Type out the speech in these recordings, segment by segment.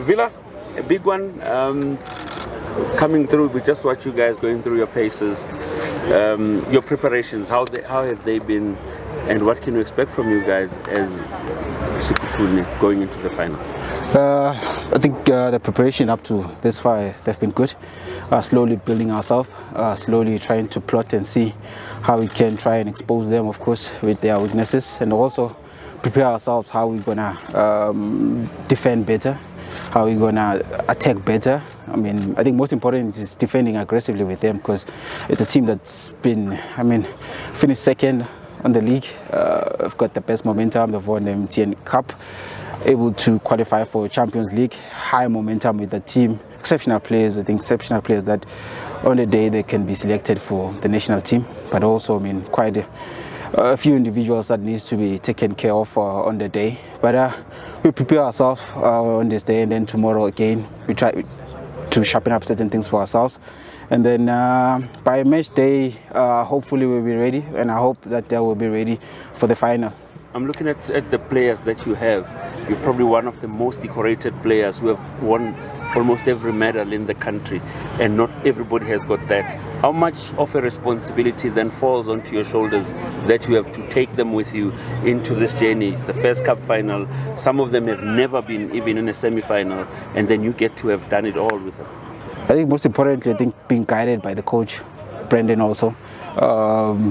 Villa, a big one coming through. We just watch you guys going through your paces, your preparations. How have they been, and what can you expect from you guys as Sekhukhune going into the final? I think the preparation up to this far, they've been good. Slowly building ourselves, slowly trying to plot and see how we can try and expose them, of course, with their weaknesses, and also prepare ourselves how we're gonna defend better, how we're gonna attack better. I mean, I think most important is defending aggressively with them, because it's a team that's been, finished second on the league. I've got the best momentum. They've won the MTN Cup, able to qualify for Champions League. High momentum with the team. Exceptional players. I think exceptional players that on the day they can be selected for the national team. But also, quite a few individuals that needs to be taken care of on the day. But we prepare ourselves on this day, and then tomorrow again we try to sharpen up certain things for ourselves. And then by match day, hopefully we'll be ready, and I hope that they will be ready for the final. I'm looking at the players that you have. You're probably one of the most decorated players who have won almost every medal in the country, and not everybody has got that. How much of a responsibility then falls onto your shoulders that you have to take them with you into this journey? It's the first cup final. Some of them have never been even in a semi-final, and then you get to have done it all with them. I think most importantly, being guided by the coach, Brendan also.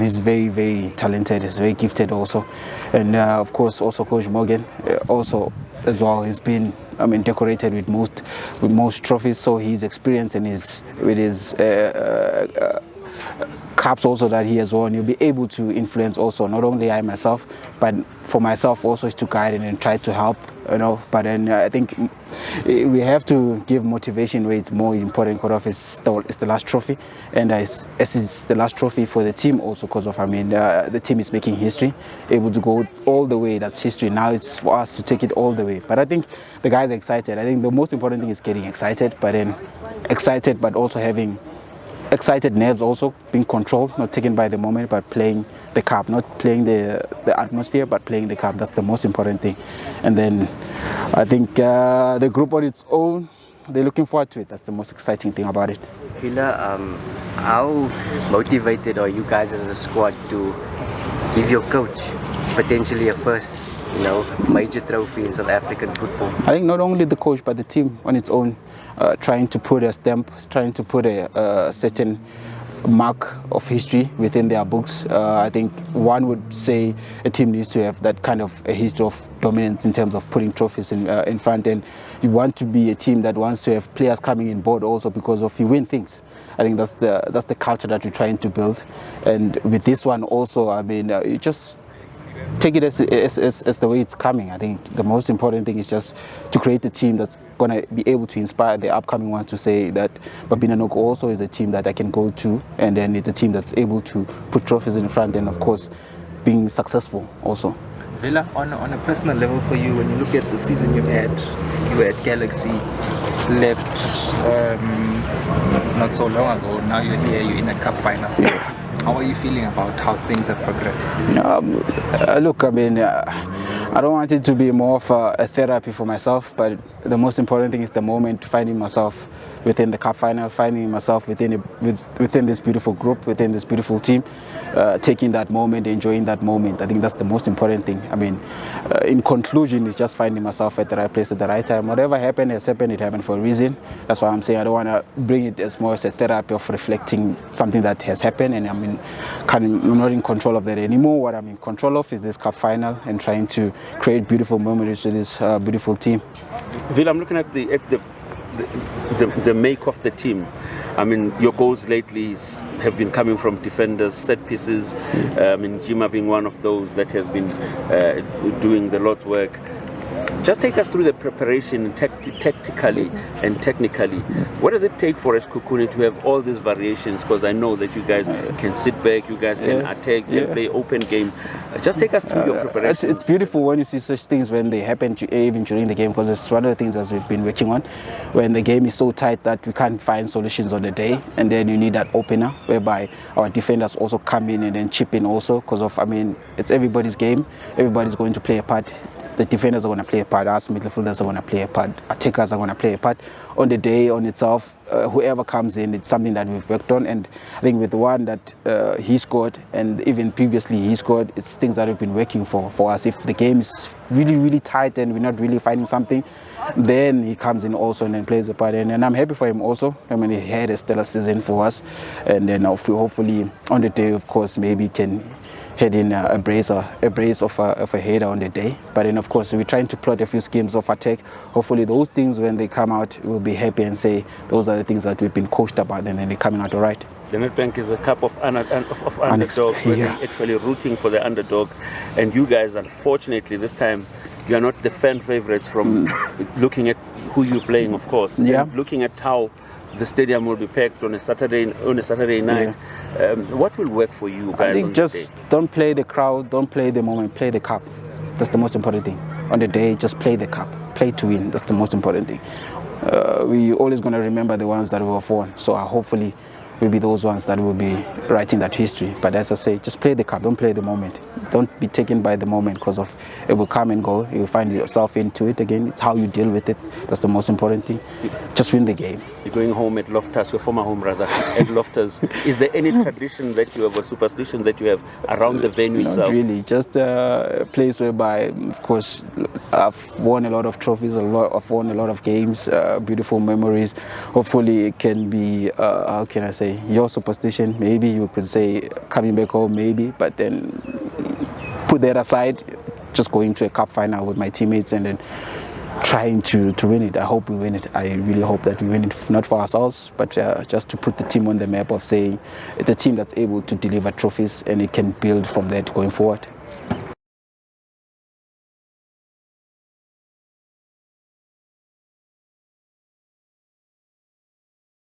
He's very, very talented. He's very gifted also, and of course also Coach Morgan also as well. He's been decorated with most trophies, so he's experienced and with his cups also that he has won. You'll be able to influence also not only I myself, but for myself also is to guide and try to help. But then I think we have to give motivation where it's more important. It's the last trophy, and as it's the last trophy for the team also, because of the team is making history, able to go all the way. That's history. Now it's for us to take it all the way. But I think the guys are excited. I think the most important thing is getting excited, but also having excited nerves, also being controlled, not taken by the moment, but playing the cup, not playing the atmosphere, but playing the cup. That's the most important thing. And then I think the group on its own, they're looking forward to it. That's the most exciting thing about it. Villa, how motivated are you guys as a squad to give your coach potentially a first major trophy in South African football? I think not only the coach, but the team on its own, trying to put a stamp, trying to put a certain mark of history within their books. I think one would say a team needs to have that kind of a history of dominance in terms of putting trophies in front, and you want to be a team that wants to have players coming in board also because of you win things. I think that's the culture that we're trying to build, and with this one also, you just take it as the way it's coming. I think the most important thing is just to create a team that's going to be able to inspire the upcoming ones to say that Babina Noko also is a team that I can go to, and then it's a team that's able to put trophies in front, and of course being successful also. Villa, on a personal level for you, when you look at the season you had Galaxy, left not so long ago, now you're here, you're in a cup final. Yeah. How are you feeling about how things have progressed? Look, I don't want it to be more of a therapy for myself, but the most important thing is the moment, finding myself within the cup final, finding myself within this beautiful group, within this beautiful team, taking that moment, enjoying that moment. I think that's the most important thing. In conclusion, it's just finding myself at the right place at the right time. Whatever happened has happened, it happened for a reason. That's why I'm saying I don't want to bring it as more as a therapy of reflecting something that has happened, and I'm not in control of that anymore. What I'm in control of is this cup final and trying to create beautiful memories with this beautiful team. Vil, I'm looking at the make of the team. Your goals lately have been coming from defenders, set pieces. Jima being one of those that has been doing the Lord's work. Just take us through the preparation tactically and technically. What does it take for Sekhukhune to have all these variations? Because I know that you guys can sit back, you guys can attack, you can play open game. Just take us through your preparation. It's beautiful when you see such things when they happen even during the game, because it's one of the things that we've been working on. When the game is so tight that we can't find solutions on the day, and then you need that opener whereby our defenders also come in and then chip in also, because of it's everybody's game. Everybody's going to play a part the defenders are going to play a part, us midfielders are going to play a part, attackers are going to play a part. On the day, on itself, whoever comes in, it's something that we've worked on, and I think with the one that he scored, and even previously he scored, it's things that have been working for us. If the game is really, really tight and we're not really finding something, then he comes in also and then plays a part. And I'm happy for him also. I mean, he had a stellar season for us, and then hopefully on the day, of course, maybe he can head in a brace of a header on the day. But then, of course, we're trying to plot a few schemes of attack. Hopefully those things, when they come out, we'll be happy and say those are the things that we've been coached about, and then they're coming out all right. The Nedbank is a cup of underdogs, where they're actually rooting for the underdog. And you guys, unfortunately, this time, you are not the fan favorites from looking at who you're playing, of course. Yeah. And looking at how the stadium will be packed on a Saturday night. What will work for you guys? I think just don't play the crowd, don't play the moment, play the cup. That's the most important thing. On the day, just play the cup, play to win. That's the most important thing. We're always going to remember the ones that we have won. So hopefully we'll be those ones that will be writing that history. But as I say, just play the cup, don't play the moment. Don't be taken by the moment, because of it will come and go. You will find yourself into it again. It's how you deal with it. That's the most important thing. Just win the game. You're going home at Loftus, your former home rather, at Loftus. Is there any tradition that you have, or superstition that you have around the venue itself? Not really, just a place whereby, of course, I've won a lot of trophies, I've won a lot of games, beautiful memories. Hopefully it can be, how can I say, your superstition. Maybe you could say coming back home, maybe, but then put that aside, just going to a cup final with my teammates and then trying to win it. I hope we win it. I really hope that we win it, not for ourselves, but just to put the team on the map of saying it's a team that's able to deliver trophies, and it can build from that going forward.